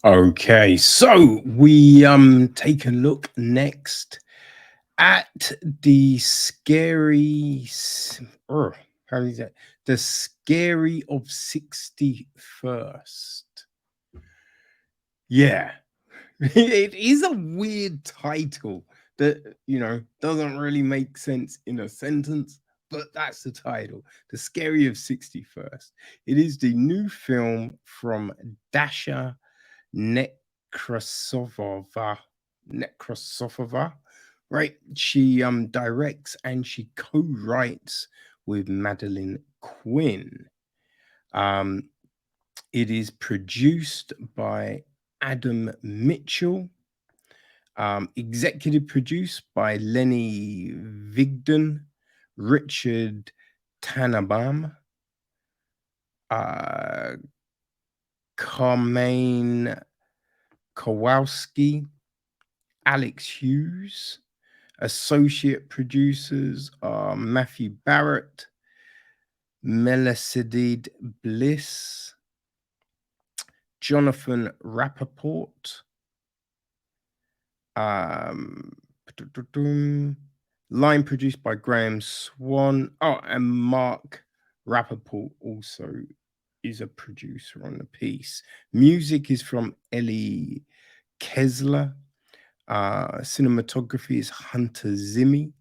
Okay, so we take a look next at the how is that? The Scary of 61st. Yeah. It is a weird title that, doesn't really make sense in a sentence, but that's the title. The Scary of 61st. It is the new film from Dasha Nekrasova. Nekrasova, right? She directs and she co-writes with Madeline Quinn. Um, it is produced by Adam Mitchell, executive produced by Lenny Vigdon, Richard Tannenbaum, uh, Carmine Kowalski, Alex Hughes. Associate producers are Matthew Barrett, Melisidid Bliss, Jonathan Rappaport, um, line produced by Graham Swan. Oh, and Mark Rappaport also is a producer on the piece. Music is from Ellie Kessler. Cinematography is Hunter Zimmy.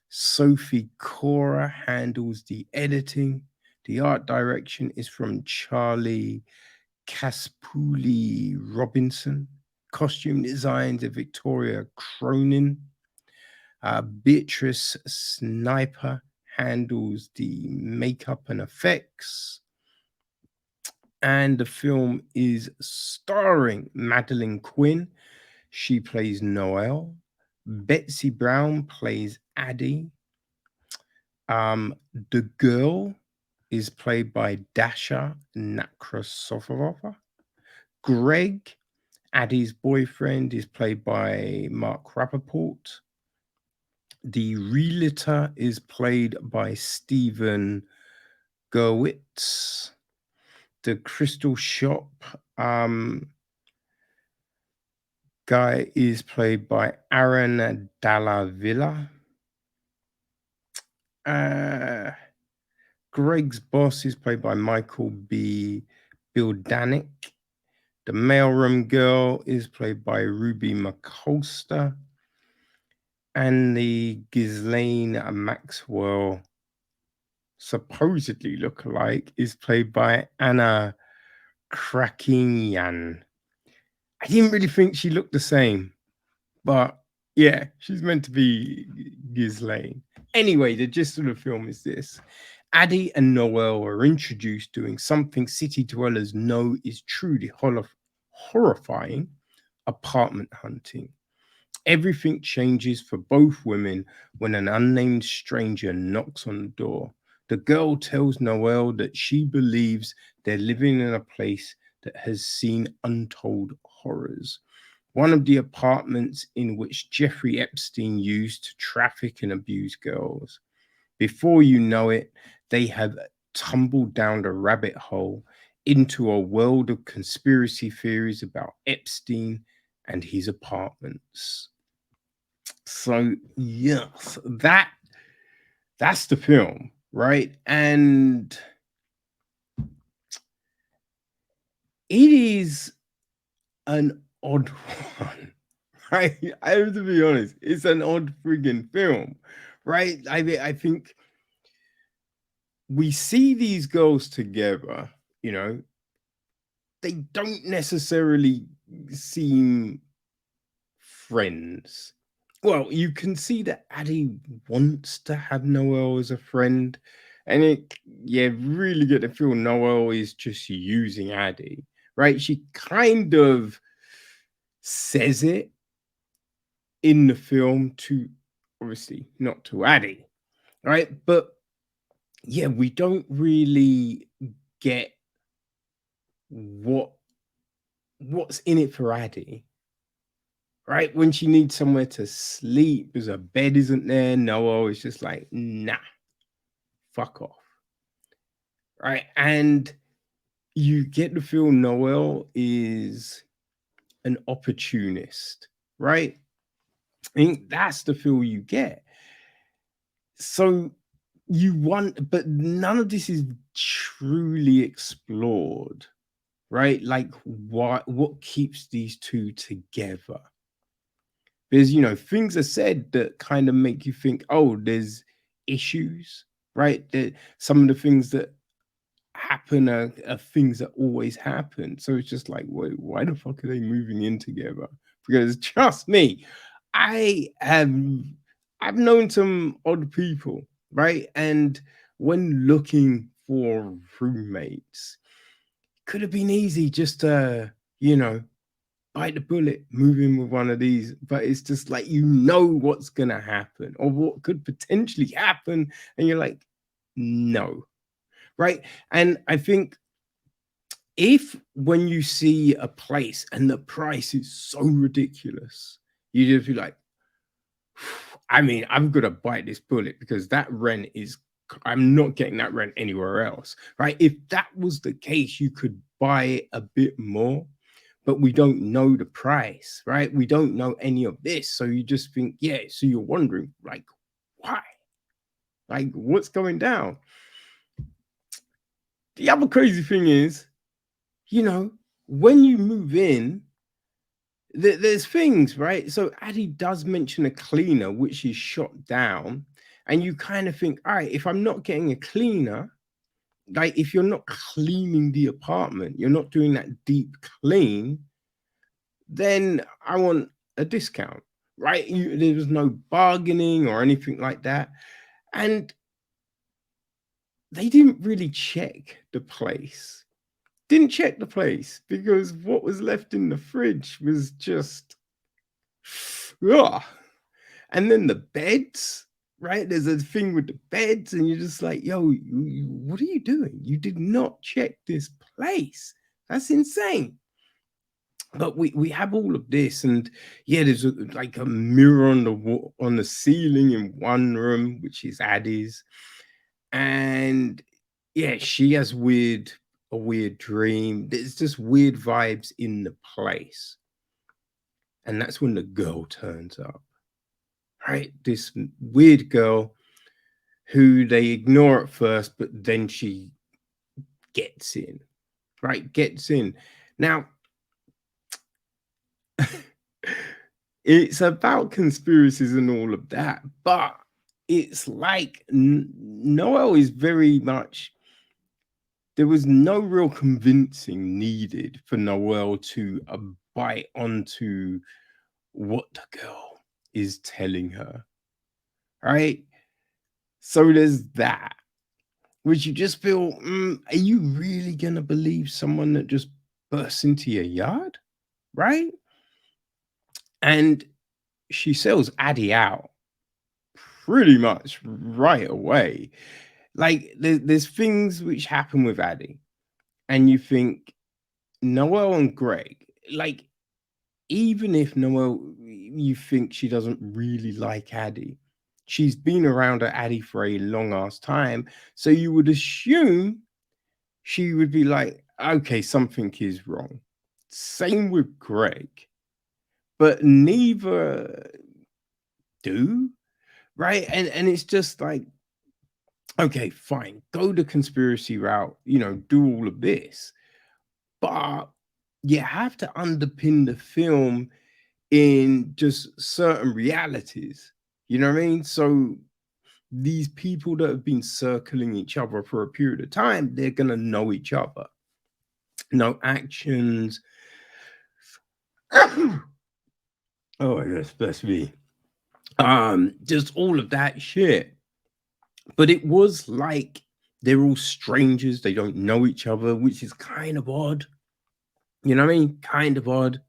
Sophie Cora handles the editing. The art direction is from Charlie Caspuli Robinson. Costume designs are Victoria Cronin. Beatrice Sniper handles the makeup and effects. And the film is starring Madeline Quinn. She plays Noelle. Betsey Brown plays Addie. The girl is played by Dasha Nekrasova. Greg, Addie's boyfriend, is played by Mark Rappaport. The realtor is played by Stephen Gerwitz. The crystal shop guy is played by Aaron Dalla Villa. Greg's boss is played by Michael B. Bildanic. The mailroom girl is played by Ruby McColster. And the Ghislaine Maxwell supposedly lookalike is played by Anna Krakinian. I didn't really think she looked the same, but yeah, she's meant to be Ghislaine. Anyway, the gist of the film is this. Addie and Noelle are introduced doing something city dwellers know is truly horrifying: apartment hunting. Everything changes for both women when an unnamed stranger knocks on the door. The girl tells Noelle that she believes they're living in a place that has seen untold horrors. One of the apartments in which Jeffrey Epstein used to traffic and abuse girls. Before you know it, they have tumbled down the rabbit hole into a world of conspiracy theories about Epstein and his apartments. So yes, that's the film, right? And it is an odd one, right? I have to be honest, it's an odd friggin' film, right? I think we see these girls together, you know, they don't necessarily seem friends. Well, you can see that Addie wants to have Noelle as a friend, and you really get to feel Noelle is just using Addie, right? She kind of says it in the film to, obviously not to Addie, right? But yeah, we don't really get what's in it for Addie, right? When she needs somewhere to sleep, because her bed isn't there, Noelle is just like, nah, fuck off, right? And you get the feel Noelle is an opportunist, right? I think that's the feel you get. So you want, but none of this is truly explored, right? Like what keeps these two together? There's, things are said that kind of make you think, oh, there's issues, right? Some of the things that happen are things that always happen. So it's just like, wait, why the fuck are they moving in together? Because trust me, I have I've known some odd people, right? And when looking for roommates, could have been easy just to, bite the bullet, move in with one of these. But it's just like, what's gonna happen or what could potentially happen, and you're like, no, right? And I think if when you see a place and the price is so ridiculous, you just be like, I mean, I'm gonna bite this bullet because that rent is, I'm not getting that rent anywhere else, right? If that was the case, you could buy a bit more, but we don't know the price, right? We don't know any of this. So you just think, yeah, so you're wondering, like, why? Like, what's going down? The other crazy thing is, when you move in, there's things, right? So Addie does mention a cleaner, which is shot down. And you kind of think, all right, if I'm not getting a cleaner, like if you're not cleaning the apartment, you're not doing that deep clean, then I want a discount, right? There was no bargaining or anything like that. And they didn't really check the place. Didn't check the place because what was left in the fridge was just, ugh. And then the beds, right? There's a thing with the beds, and you're just like, yo, what are you doing? You did not check this place. That's insane. But we have all of this, and yeah, there's like a mirror on the wall, on the ceiling in one room, which is Addie's, and yeah, she has a weird dream. There's just weird vibes in the place, and that's when the girl turns up, right? This weird girl who they ignore at first, but then she gets in, right? Gets in. Now, it's about conspiracies and all of that, but it's like Noelle is very much, there was no real convincing needed for Noelle to bite onto what the girl is telling her, right? So there's that, which you just feel, are you really going to believe someone that just bursts into your yard, right? And she sells Addie out pretty much right away. Like there's things which happen with Addie, and you think Noelle and Greg, like even if Noelle, you think she doesn't really like Addie, she's been around her Addie for a long ass time, so you would assume she would be like, okay, something is wrong. Same with Greg, but neither do, right? And it's just like, okay, fine, go the conspiracy route, do all of this, but you have to underpin the film in just certain realities. You know what I mean? So these people that have been circling each other for a period of time, they're gonna know each other. No actions. Oh, yes, bless me. Just all of that shit. But it was like they're all strangers, they don't know each other, which is kind of odd. You know what I mean? Kind of odd.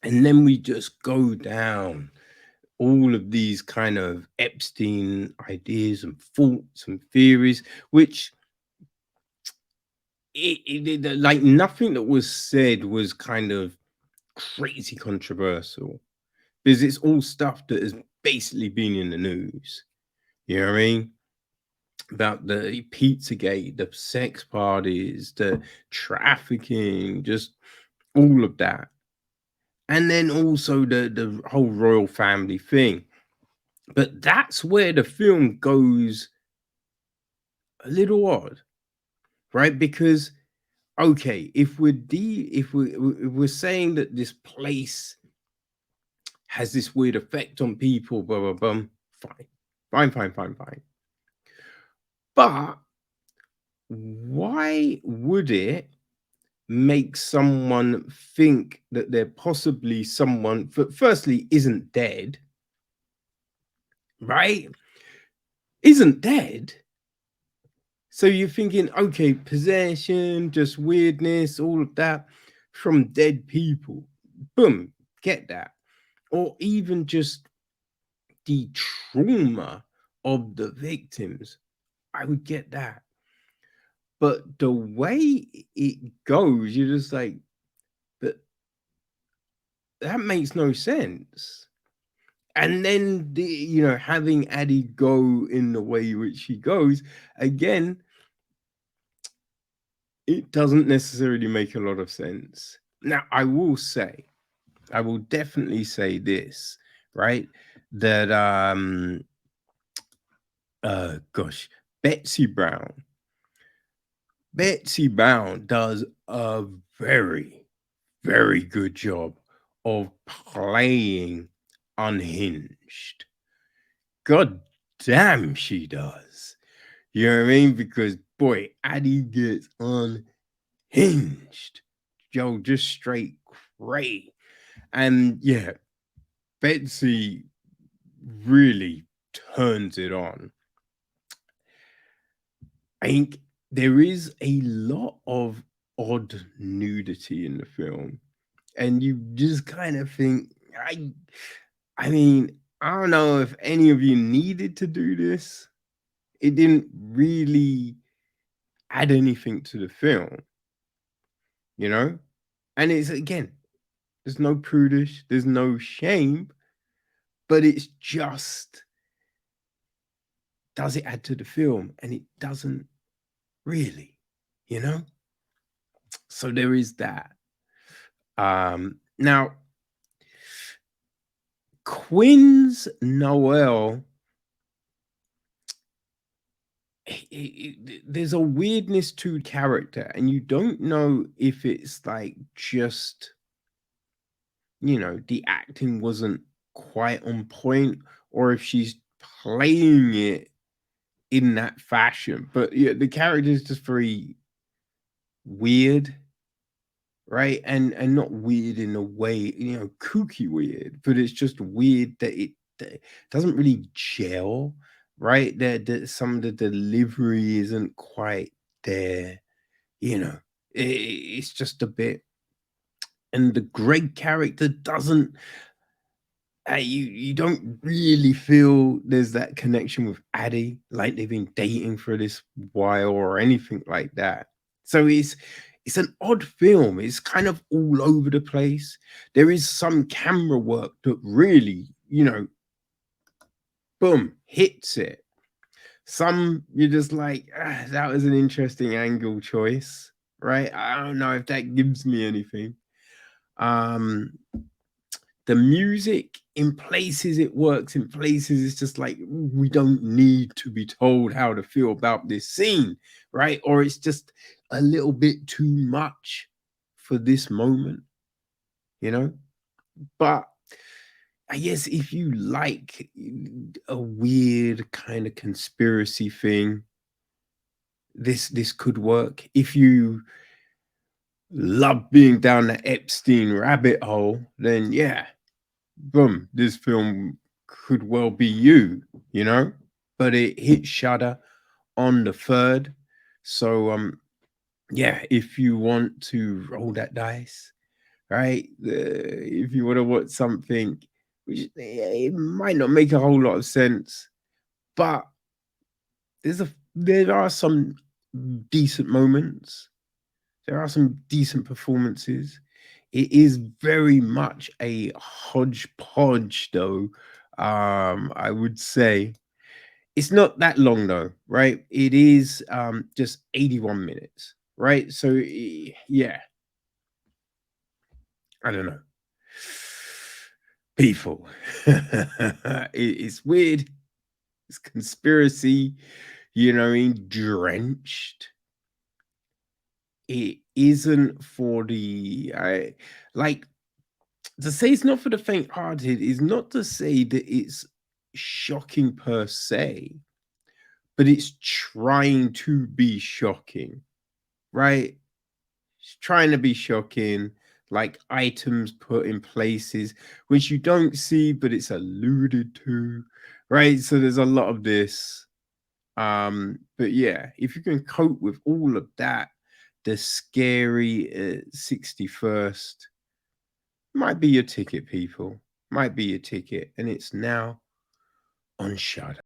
And then we just go down all of these kind of Epstein ideas and thoughts and theories, which like nothing that was said was kind of crazy controversial, because it's all stuff that has basically been in the news. You know what I mean? About the Pizzagate, the sex parties, the trafficking, just all of that. and then also the whole royal family thing. But that's where the film goes a little odd, right? Because okay, if we're saying that this place has this weird effect on people, blah blah blah, fine. But why would it make someone think that they're possibly someone firstly isn't dead, right? Isn't dead. So you're thinking, okay, possession, just weirdness, all of that from dead people. Boom, get that. Or even just the trauma of the victims. I would get that. But the way it goes, you're just like, but that makes no sense. And then having Addie go in the way which she goes, again, it doesn't necessarily make a lot of sense. Now, I will definitely say this, right? That gosh, Betsey Brown. Betsey Brown does a very, very good job of playing unhinged. God damn, she does. You know what I mean? Because boy, Addie gets unhinged. Yo, just straight cray. And yeah, Betsy really turns it on. I think there is a lot of odd nudity in the film, and you just kind of think, I mean, I don't know if any of you needed to do this. It didn't really add anything to the film, you know? And it's again, there's no prudish, there's no shame, but it's just, does it add to the film? And it doesn't really, you know? So there is that. Now, Quinn's Noelle, there's a weirdness to character, and you don't know if it's like just, the acting wasn't quite on point, or if she's playing it in that fashion. But yeah, the character is just very weird, right? And not weird in a way, kooky weird, but it's just weird that it doesn't really gel, right? That some of the delivery isn't quite there, you know. It's just a bit, and the Greg character doesn't. You don't really feel there's that connection with Addie, like they've been dating for this while or anything like that. So it's an odd film. It's kind of all over the place. There is some camera work that really, boom, hits it. Some you're just like, that was an interesting angle choice, right? I don't know if that gives me anything. Um, the music in places it works, in places it's just like we don't need to be told how to feel about this scene, right? Or it's just a little bit too much for this moment, you know. But I guess if you like a weird kind of conspiracy thing, this could work. If you love being down the Epstein rabbit hole, then yeah, boom, this film could well be you, you know? But it hit Shudder on the 3rd. So yeah, if you want to roll that dice, right? If you want to watch something which it might not make a whole lot of sense, but there are some decent moments. There are some decent performances. It is very much a hodgepodge, though. I would say it's not that long, though, right? It is just 81 minutes, right? So, yeah, I don't know. people. It's weird. It's conspiracy, you know what I mean, drenched. It isn't for the like to say it's not for the faint-hearted is not to say that it's shocking per se, but it's trying to be shocking, right? It's trying to be shocking, like items put in places which you don't see, but it's alluded to, right? So there's a lot of this. But yeah, if you can cope with all of that, the scary 61st might be your ticket, people. Might be your ticket. And it's now on Shudder.